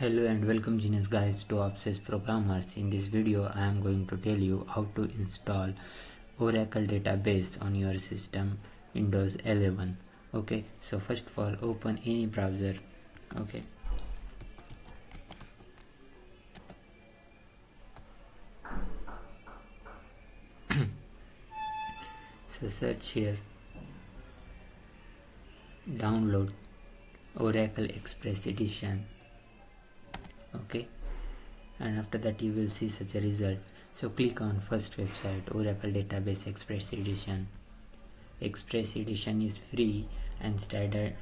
Hello and welcome genius guys to Obsessed Programmers. In this video I am going to tell you how to install Oracle database on your system Windows 11. Okay, so first of all open any browser. Okay, so search here, download Oracle Express Edition. Okay, and after that you will see such a result. So click on first website, Oracle Database Express Edition. Express Edition is free and standard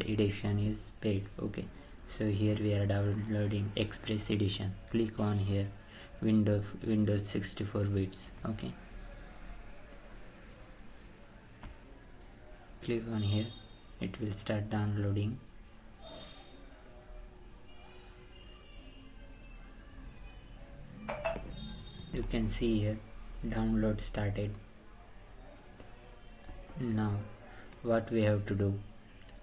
edition is paid. Okay, so here we are downloading Express Edition. Click on here, Windows 64 bits. Okay, click on here, it will start downloading. You can see here download started. Now what we have to do,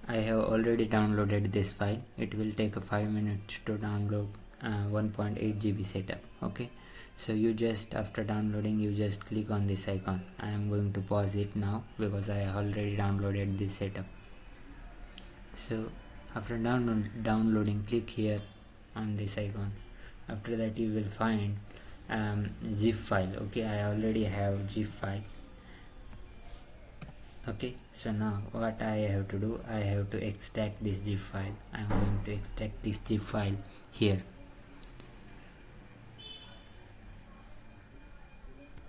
I have already downloaded this file. It will take 5 minutes to download 1.8 GB setup. Okay, so you just after downloading you just click on this icon. I am going to pause it now because I already downloaded this setup. So after downloading, click here on this icon. After that you will find zip file. Okay, I already have zip file. Okay, so now what I have to do, I have to extract this zip file. I am going to extract this zip file here.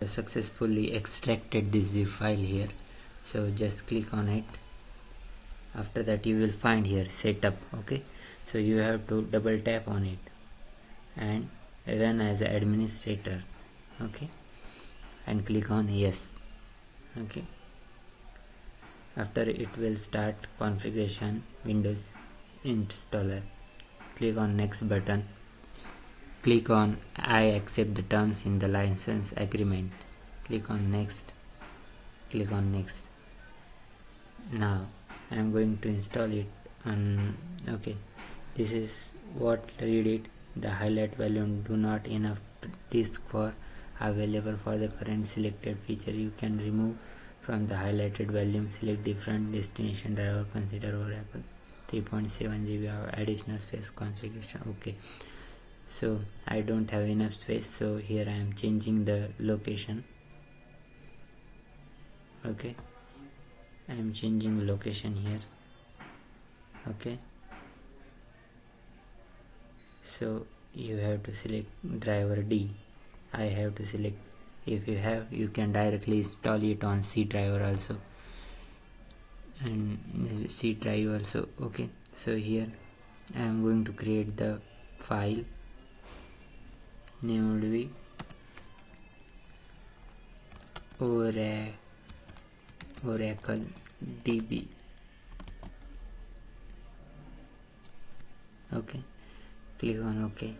I successfully extracted this zip file here, so just click on it. After that you will find here setup. Okay, so you have to double tap on it and run as an administrator. Okay, and click on yes. Okay, after it will start configuration Windows installer. Click on next button. Click on I accept the terms in the license agreement. Click on next. Click on next. Now I am going to install it on. Okay, this is what read it. The highlight volume do not enough disk for available for the current selected feature. You can remove from the highlighted volume. Select different destination driver. Consider Oracle 3.7 GB of additional space configuration. Okay, so I don't have enough space, so here I am changing the location. Okay, I am changing location here. Okay, so you have to select driver D. I have to select. If you have, you can directly install it on C drive also, and C drive also. Okay, so here I am going to create the file. Name would be Oracle DB. Okay, click on OK.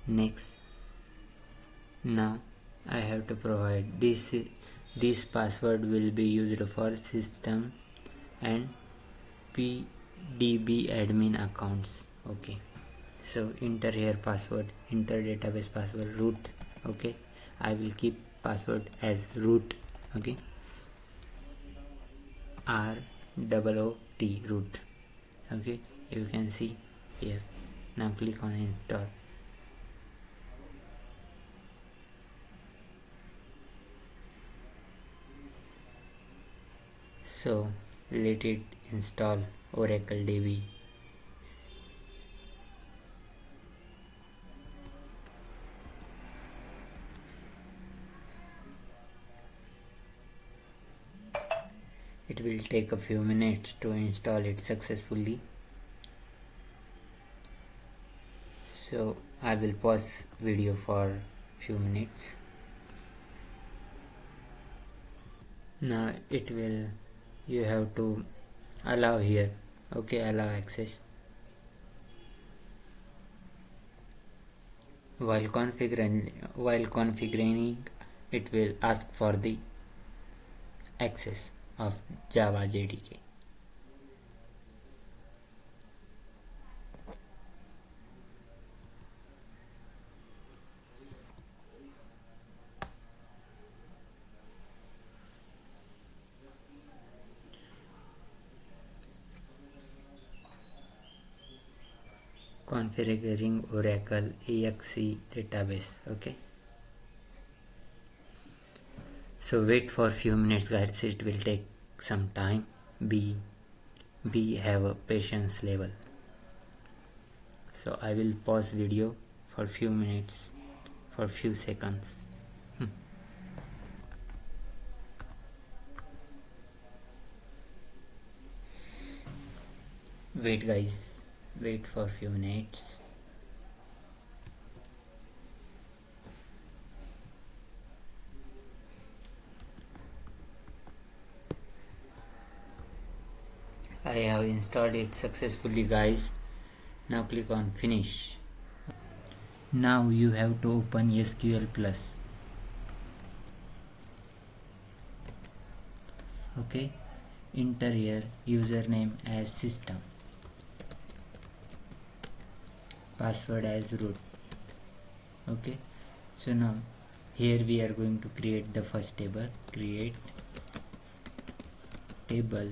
Next. Now I have to provide this password will be used for system and PDB admin accounts. Okay, so enter here password, enter database password root. Okay, I will keep password as root. Okay, ROOT root. Okay, you can see here. Now click on install. So let it install Oracle DB. It will take a few minutes to install it successfully. So I will pause video for few minutes. Now it will, you have to allow here. Okay, allow access. While configuring it will ask for the access of Java JDK. configuring Oracle exe database. Okay, so wait for few minutes guys, it will take some time. Be have a patience level. So I will pause video for few minutes, for few seconds. Wait guys, wait for few minutes. I have installed it successfully guys. Now click on finish. Now you have to open SQL Plus. Okay, enter your username as system, password as root. Okay, so now here we are going to create the first table. Create table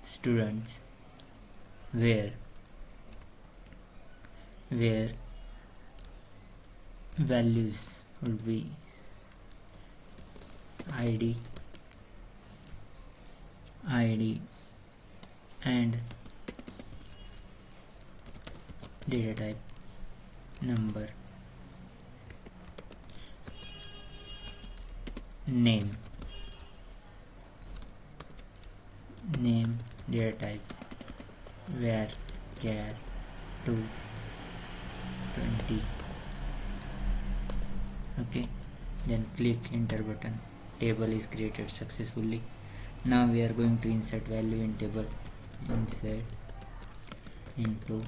students where values would be id and data type number, name data type var char 220. Okay, then click enter button. Table is created successfully. Now we are going to insert value in table. Insert into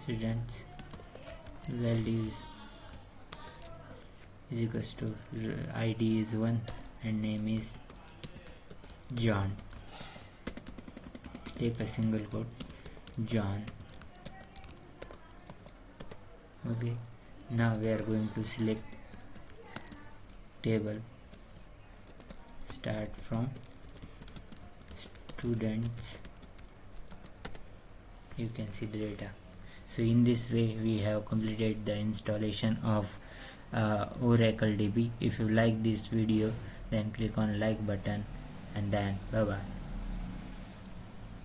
students values is equals to id is 1 and name is John. Take a single quote, John. Okay, now we are going to select table, start from students. You can see the data. So in this way we have completed the installation of Oracle DB. If you like this video, then click on like button and then bye bye.